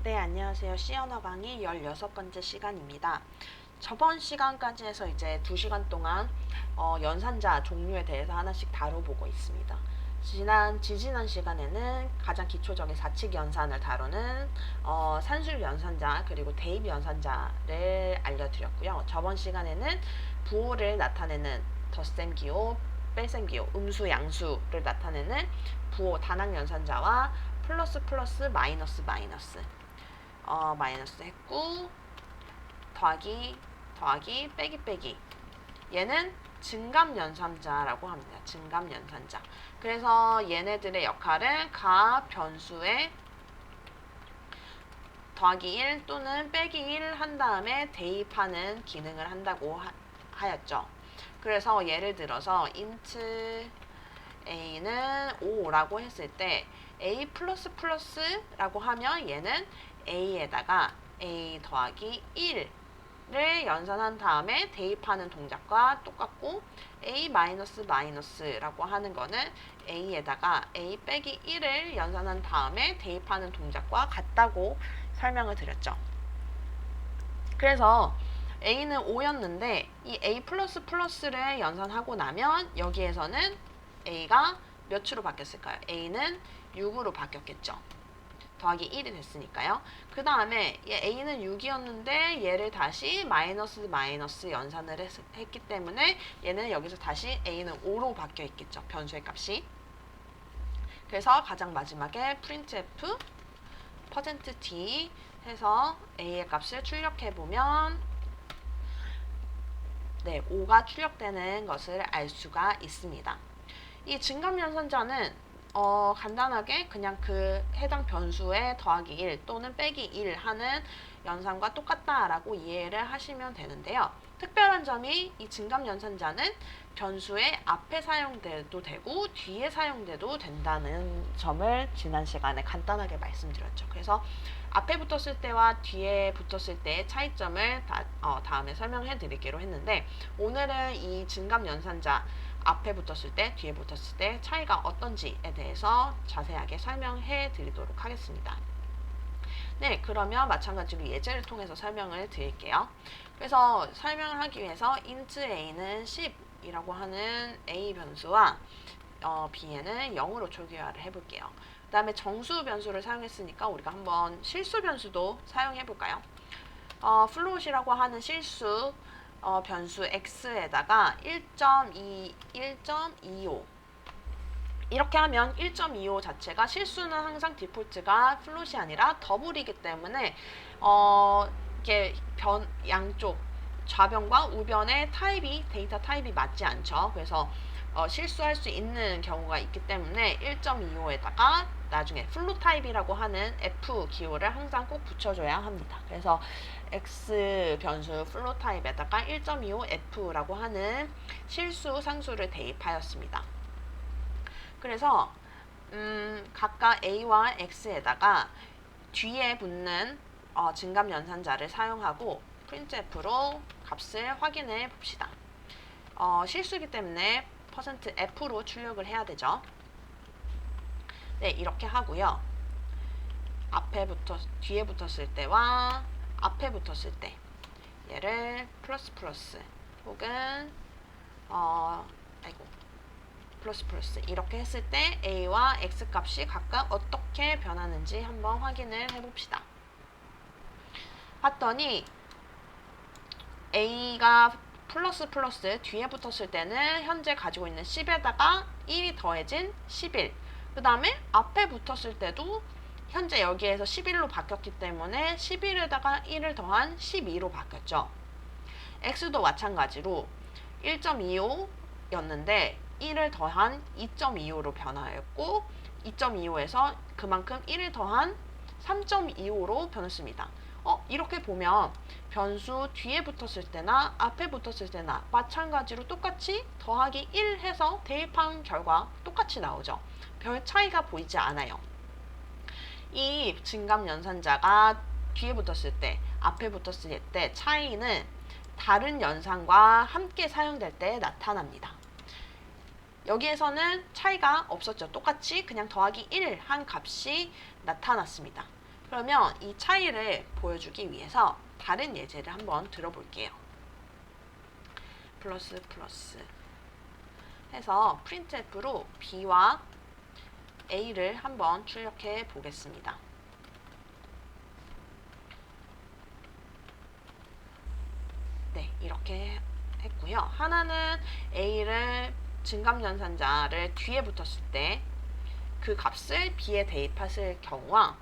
네, 안녕하세요. C 언어 강의 16번째 시간입니다. 저번 시간까지 해서 이제 2시간 동안 연산자 종류에 대해서 하나씩 다뤄보고 있습니다. 지지난 시간에는 가장 기초적인 사칙 연산을 다루는 산술 연산자 그리고 대입 연산자를 알려드렸고요. 저번 시간에는 부호를 나타내는 덧셈 기호, 뺄셈 기호, 음수, 양수를 나타내는 부호 단항 연산자와 플러스 플러스 마이너스 마이너스 마이너스 했고 더하기 더하기 빼기 빼기 얘는 증감연산자라고 합니다. 증감연산자. 그래서 얘네들의 역할은 가 변수에 더하기 1 또는 빼기 1 한 다음에 대입하는 기능을 한다고 하였죠. 그래서 예를 들어서 int a는 5라고 했을 때 a 플러스 플러스라고 하면 얘는 a에다가 a 더하기 1을 연산한 다음에 대입하는 동작과 똑같고 a 마이너스 마이너스라고 하는 거는 a에다가 a 빼기 1을 연산한 다음에 대입하는 동작과 같다고 설명을 드렸죠. 그래서 a는 5였는데 이 a 플러스 플러스를 연산하고 나면 여기에서는 a가 몇으로 바뀌었을까요? a는 6으로 바뀌었겠죠. 더하기 1이 됐으니까요. 그 다음에 a는 6이었는데 얘를 다시 마이너스 마이너스 연산을 했기 때문에 얘는 여기서 다시 a는 5로 바뀌어 있겠죠. 변수의 값이. 그래서 가장 마지막에 printf %t 해서 a의 값을 출력해보면 5가 출력되는 것을 알 수가 있습니다. 이 증감연산자는 간단하게 그냥 그 해당 변수에 더하기 1 또는 빼기 1 하는 연산과 똑같다라고 이해를 하시면 되는데요. 특별한 점이 이 증감연산자는 변수의 앞에 사용돼도 되고 뒤에 사용돼도 된다는 점을 지난 시간에 간단하게 말씀드렸죠. 그래서 앞에 붙었을 때와 뒤에 붙었을 때의 차이점을 다음에 설명해 드리기로 했는데 오늘은 이 증감연산자 앞에 붙었을 때, 뒤에 붙었을 때 차이가 어떤지에 대해서 자세하게 설명해 드리도록 하겠습니다. 네, 그러면 마찬가지로 예제를 통해서 설명을 드릴게요. 그래서 설명을 하기 위해서 int a는 10이라고 하는 a 변수와 b에는 0으로 초기화를 해볼게요. 그 다음에 정수 변수를 사용했으니까 우리가 한번 실수 변수도 사용해 볼까요? float이라고 하는 실수 변수 x에다가 1.25 이렇게 하면 1.25 자체가 실수는 항상 디폴트가 플롯이 아니라 더블이기 때문에 이게 양쪽 좌변과 우변의 데이터 타입이 맞지 않죠. 그래서 실수할 수 있는 경우가 있기 때문에 1.25에다가 나중에 플롯 타입이라고 하는 f 기호를 항상 꼭 붙여줘야 합니다. 그래서 x 변수 플롯 타입에다가 1.25f라고 하는 실수 상수를 대입하였습니다. 그래서 각각 a와 x에다가 뒤에 붙는 증감 연산자를 사용하고 printf로 값을 확인해 봅시다. 실수이기 때문에 %f로 출력을 해야 되죠. 네, 이렇게 하고요. 뒤에 붙었을 때와 앞에 붙었을 때 얘를 플러스 플러스 혹은 플러스 플러스 이렇게 했을 때 a와 x 값이 각각 어떻게 변하는지 한번 확인을 해봅시다. 봤더니 a가 플러스 플러스 뒤에 붙었을 때는 현재 가지고 있는 10에다가 1이 더해진 11. 그 다음에 앞에 붙었을 때도 현재 여기에서 11로 바뀌었기 때문에 11에다가 1을 더한 12로 바뀌었죠. x도 마찬가지로 1.25였는데 1을 더한 2.25로 변화했고 2.25에서 그만큼 1을 더한 3.25로 변했습니다. 이렇게 보면 변수 뒤에 붙었을 때나 앞에 붙었을 때나 마찬가지로 똑같이 더하기 1 해서 대입한 결과 똑같이 나오죠. 별 차이가 보이지 않아요. 이 증감 연산자가 뒤에 붙었을 때, 앞에 붙었을 때 차이는 다른 연산과 함께 사용될 때 나타납니다. 여기에서는 차이가 없었죠. 똑같이 그냥 더하기 1 한 값이 나타났습니다. 그러면 이 차이를 보여주기 위해서 다른 예제를 한번 들어볼게요. 플러스 플러스 해서 printf로 b와 a를 한번 출력해 보겠습니다. 네, 이렇게 했고요. 하나는 a를 증감연산자를 뒤에 붙었을 때 그 값을 b에 대입했을 경우와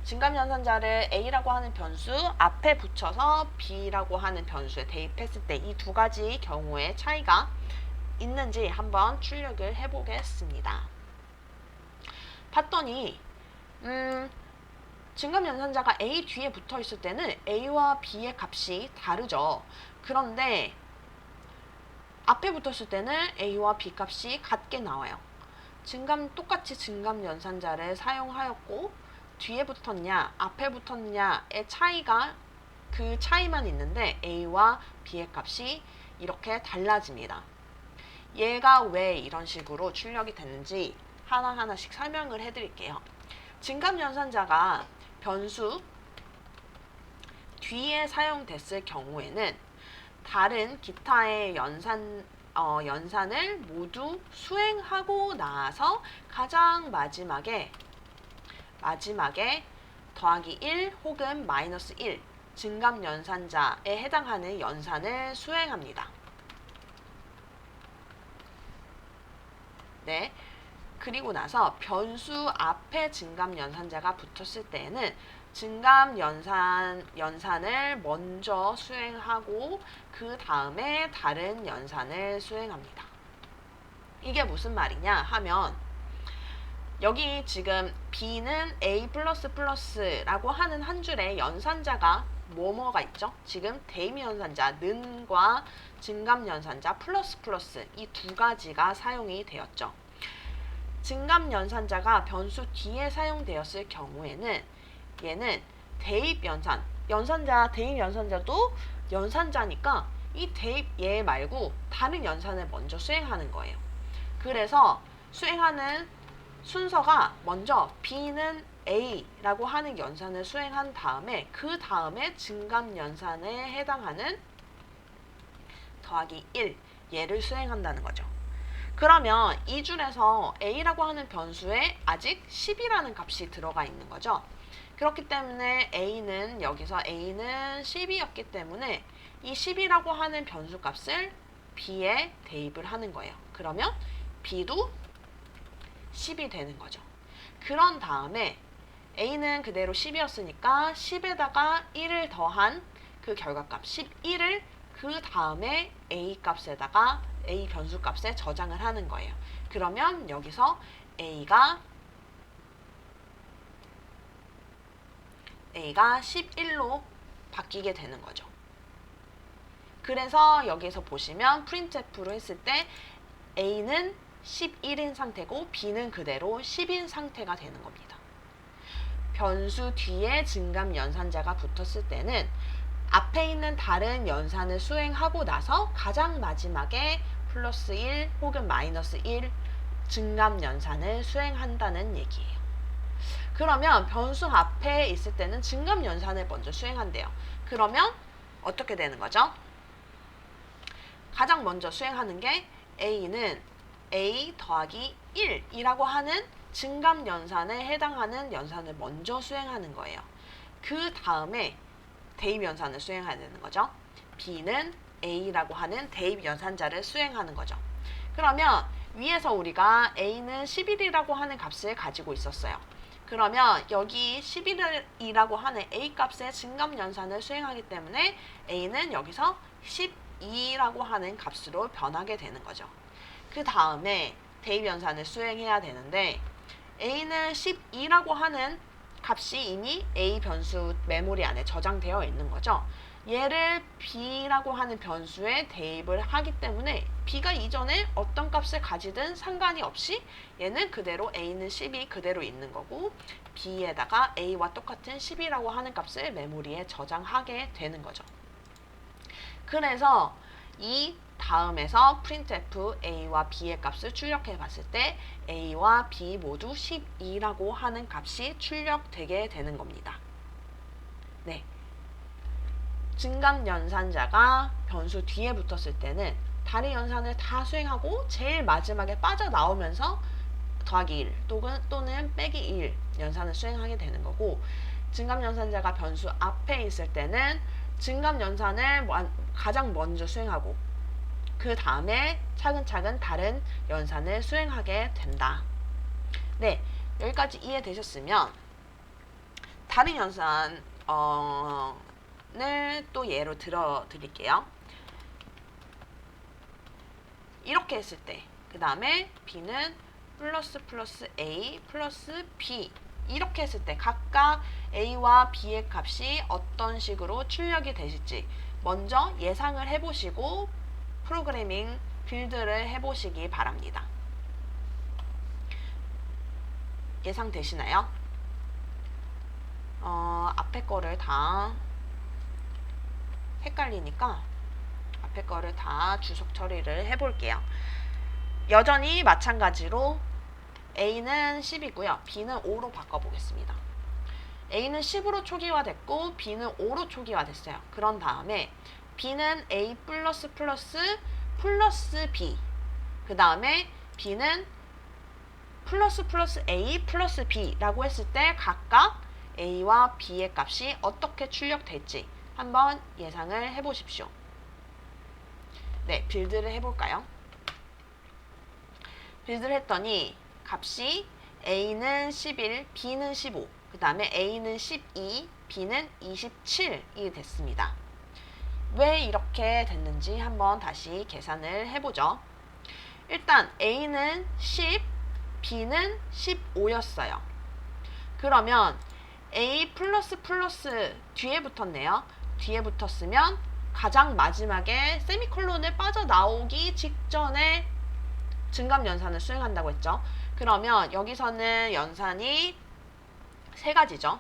증감연산자를 a라고 하는 변수 앞에 붙여서 b라고 하는 변수에 대입했을 때 이 두 가지 경우의 차이가 있는지 한번 출력을 해보겠습니다. 봤더니 증감연산자가 a 뒤에 붙어 있을 때는 a와 b의 값이 다르죠. 그런데 앞에 붙었을 때는 a와 b 값이 같게 나와요. 똑같이 증감연산자를 사용하였고 뒤에 붙었냐 앞에 붙었냐의 차이가 그 차이만 있는데 a와 b의 값이 이렇게 달라집니다. 얘가 왜 이런 식으로 출력이 됐는지 하나하나씩 설명을 해드릴게요. 증감연산자가 변수 뒤에 사용됐을 경우에는 다른 기타의 연산을 모두 수행하고 나서 가장 마지막에 더하기 1 혹은 마이너스 1 증감연산자에 해당하는 연산을 수행합니다. 네. 그리고 나서 변수 앞에 증감연산자가 붙었을 때에는 증감연산을 먼저 수행하고 그 다음에 다른 연산을 수행합니다. 이게 무슨 말이냐 하면 여기 지금 b는 a 라고 하는 한 줄에 연산자가 뭐뭐가 있죠? 지금 대입연산자 는과 증감연산자 플러스 이 두 가지가 사용이 되었죠. 증감연산자가 변수 뒤에 사용되었을 경우에는 얘는 대입연산자도 연산자니까 이 대입 얘 말고 다른 연산을 먼저 수행하는 거예요. 그래서 수행하는 순서가 먼저 b는 a라고 하는 연산을 수행한 다음에 그 다음에 증감연산에 해당하는 더하기 1 얘를 수행한다는 거죠. 그러면 이 줄에서 a라고 하는 변수에 아직 10이라는 값이 들어가 있는 거죠. 그렇기 때문에 여기서 a는 10이었기 때문에 이 10이라고 하는 변수 값을 b에 대입을 하는 거예요. 그러면 b도 10이 되는 거죠. 그런 다음에 a는 그대로 10이었으니까 10에다가 1을 더한 그 결과값 11을 그 다음에 a 변수 값에 저장을 하는 거예요. 그러면 여기서 a가 11로 바뀌게 되는 거죠. 그래서 여기서 보시면 printf로 했을 때 a는 11인 상태고 b는 그대로 10인 상태가 되는 겁니다. 변수 뒤에 증감연산자가 붙었을 때는 앞에 있는 다른 연산을 수행하고 나서 가장 마지막에 플러스 1 혹은 마이너스 1 증감연산을 수행한다는 얘기예요. 그러면 변수 앞에 있을 때는 증감연산을 먼저 수행한대요. 그러면 어떻게 되는 거죠? 가장 먼저 수행하는 게 a는 a 더하기 1이라고 하는 증감연산에 해당하는 연산을 먼저 수행하는 거예요. 그 다음에 대입연산을 수행해야 되는 거죠. b는 a라고 하는 대입연산자를 수행하는 거죠. 그러면 위에서 우리가 a는 11이라고 하는 값을 가지고 있었어요. 그러면 여기 11이라고 하는 a 값의 증감연산을 수행하기 때문에 a는 여기서 12라고 하는 값으로 변하게 되는 거죠. 그 다음에 대입연산을 수행해야 되는데 a는 12라고 하는 값이 이미 a 변수 메모리 안에 저장되어 있는 거죠. 얘를 b라고 하는 변수에 대입을 하기 때문에 b가 이전에 어떤 값을 가지든 상관이 없이 얘는 그대로 a는 10이 그대로 있는 거고 b에다가 a와 똑같은 10이라고 하는 값을 메모리에 저장하게 되는 거죠. 그래서 이 다음에서 printf a와 b의 값을 출력해 봤을 때 a와 b 모두 12라고 하는 값이 출력되게 되는 겁니다. 네. 증감 연산자가 변수 뒤에 붙었을 때는 다른 연산을 다 수행하고 제일 마지막에 빠져나오면서 더하기 1 또는 빼기 1 연산을 수행하게 되는 거고, 증감 연산자가 변수 앞에 있을 때는 증감 연산을 가장 먼저 수행하고 그 다음에 차근차근 다른 연산을 수행하게 된다. 네, 여기까지 이해되셨으면 다른 연산을 또 예로 들어 드릴게요. 이렇게 했을 때 그 다음에 b는 플러스 a 플러스 b, 이렇게 했을 때 각각 a와 b의 값이 어떤 식으로 출력이 되실지 먼저 예상을 해보시고 프로그래밍 빌드를 해보시기 바랍니다. 예상되시나요? 앞에 거를 다 헷갈리니까 앞에 거를 다 주석 처리를 해볼게요. 여전히 마찬가지로 A는 10이고요. B는 5로 바꿔보겠습니다. A는 10으로 초기화됐고 B는 5로 초기화됐어요. 그런 다음에 B는 A 플러스 B, 그 다음에 B는 플러스 A 플러스 B라고 했을 때 각각 A와 B의 값이 어떻게 출력될지 한번 예상을 해보십시오. 네, 빌드를 해볼까요? 빌드를 했더니 값이 A는 11, B는 15, 그 다음에 A는 12, B는 27이 됐습니다. 왜 이렇게 됐는지 한번 다시 계산을 해보죠. 일단 A는 10, B는 15였어요. 그러면 A 플러스 뒤에 붙었네요. 뒤에 붙었으면 가장 마지막에 세미콜론을 빠져나오기 직전에 증감 연산을 수행한다고 했죠. 그러면 여기서는 연산이 세 가지죠.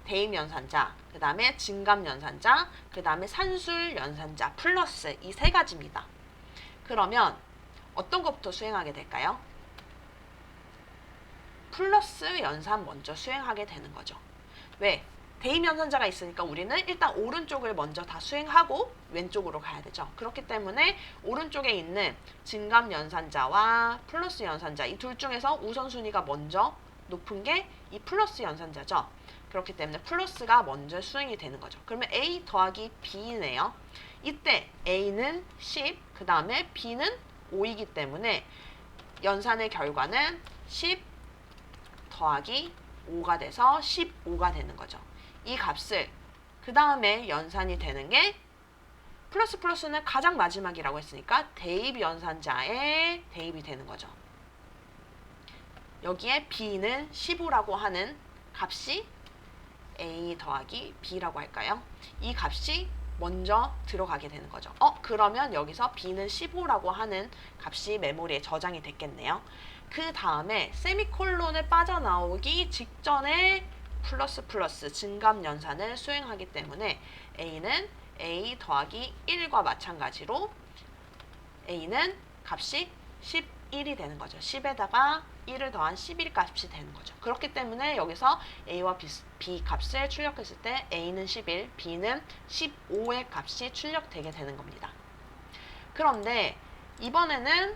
대입 연산자, 그 다음에 증감 연산자, 그 다음에 산술 연산자 플러스 이 세 가지입니다. 그러면 어떤 것부터 수행하게 될까요? 플러스 연산 먼저 수행하게 되는 거죠. 왜? 대입 연산자가 있으니까 우리는 일단 오른쪽을 먼저 다 수행하고 왼쪽으로 가야 되죠. 그렇기 때문에 오른쪽에 있는 증감 연산자와 플러스 연산자 이 둘 중에서 우선순위가 먼저 높은 게 이 플러스 연산자죠. 그렇기 때문에 플러스가 먼저 수행이 되는 거죠. 그러면 A 더하기 B네요. 이때 A는 10, 그 다음에 B는 5이기 때문에 연산의 결과는 10 더하기 5가 돼서 15가 되는 거죠. 이 값을 그 다음에 연산이 되는 게 플러스는 가장 마지막이라고 했으니까 대입 연산자에 대입이 되는 거죠. 여기에 B는 15라고 하는 값이 A 더하기 B라고 할까요? 이 값이 먼저 들어가게 되는 거죠. 그러면 여기서 B는 15라고 하는 값이 메모리에 저장이 됐겠네요. 그 다음에 세미콜론을 빠져나오기 직전에 플러스 증감 연산을 수행하기 때문에 A는 A 더하기 1과 마찬가지로 A는 값이 11이 되는 거죠. 10에다가 1을 더한 11 값이 되는 거죠. 그렇기 때문에 여기서 A와 B 값을 출력했을 때 A는 11, B는 15의 값이 출력되게 되는 겁니다. 그런데 이번에는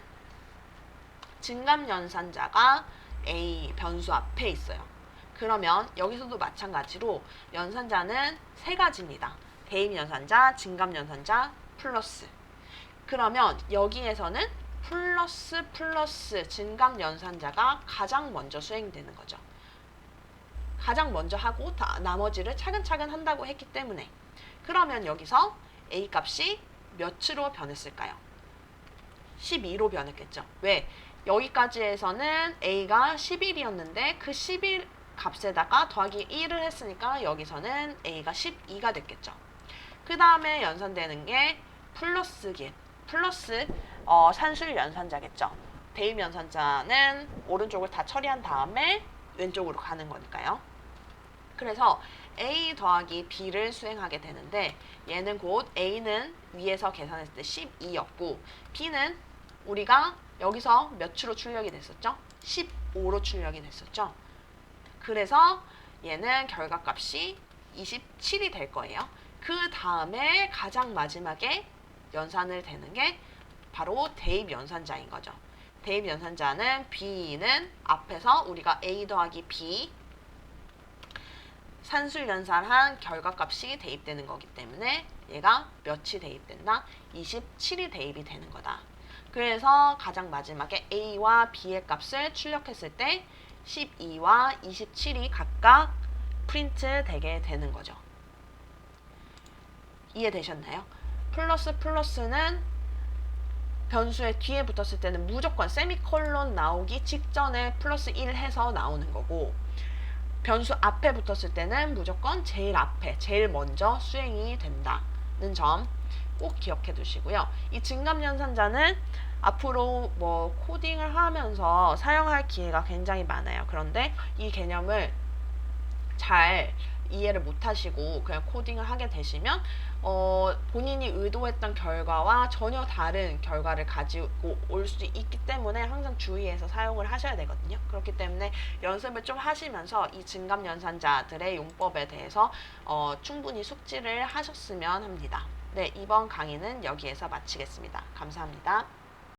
증감 연산자가 A 변수 앞에 있어요. 그러면 여기서도 마찬가지로 연산자는 세 가지입니다. 대입 연산자, 증감 연산자, 플러스. 그러면 여기에서는 플러스 증감 연산자가 가장 먼저 수행되는 거죠. 가장 먼저 하고 나머지를 차근차근 한다고 했기 때문에. 그러면 여기서 A 값이 몇으로 변했을까요? 12로 변했겠죠. 왜? 여기까지에서는 A가 11이었는데 그 11 값에다가 더하기 1을 했으니까 여기서는 A가 12가 됐겠죠. 그 다음에 연산되는 게 플러스 산술 연산자겠죠. 대입 연산자는 오른쪽을 다 처리한 다음에 왼쪽으로 가는 거니까요. 그래서 A 더하기 B를 수행하게 되는데 얘는 곧 A는 위에서 계산했을 때 12였고 B는 우리가 여기서 몇으로 출력이 됐었죠? 15로 출력이 됐었죠. 그래서 얘는 결과값이 27이 될 거예요. 그 다음에 가장 마지막에 연산을 되는 게 바로 대입 연산자인 거죠. 대입 연산자는 B는 앞에서 우리가 A 더하기 B 산술 연산한 결과값이 대입되는 거기 때문에 얘가 몇이 대입된다? 27이 대입이 되는 거다. 그래서 가장 마지막에 A와 B의 값을 출력했을 때 12와 27이 각각 프린트 되게 되는 거죠. 이해되셨나요? 플러스 플러스는 변수의 뒤에 붙었을 때는 무조건 세미콜론 나오기 직전에 플러스 1 해서 나오는 거고 변수 앞에 붙었을 때는 무조건 제일 앞에, 제일 먼저 수행이 된다는 점 꼭 기억해 두시고요. 이 증감연산자는 앞으로 뭐 코딩을 하면서 사용할 기회가 굉장히 많아요. 그런데 이 개념을 잘 이해를 못하시고 그냥 코딩을 하게 되시면 본인이 의도했던 결과와 전혀 다른 결과를 가지고 올 수 있기 때문에 항상 주의해서 사용을 하셔야 되거든요. 그렇기 때문에 연습을 좀 하시면서 이 증감연산자들의 용법에 대해서 충분히 숙지를 하셨으면 합니다. 네, 이번 강의는 여기에서 마치겠습니다. 감사합니다.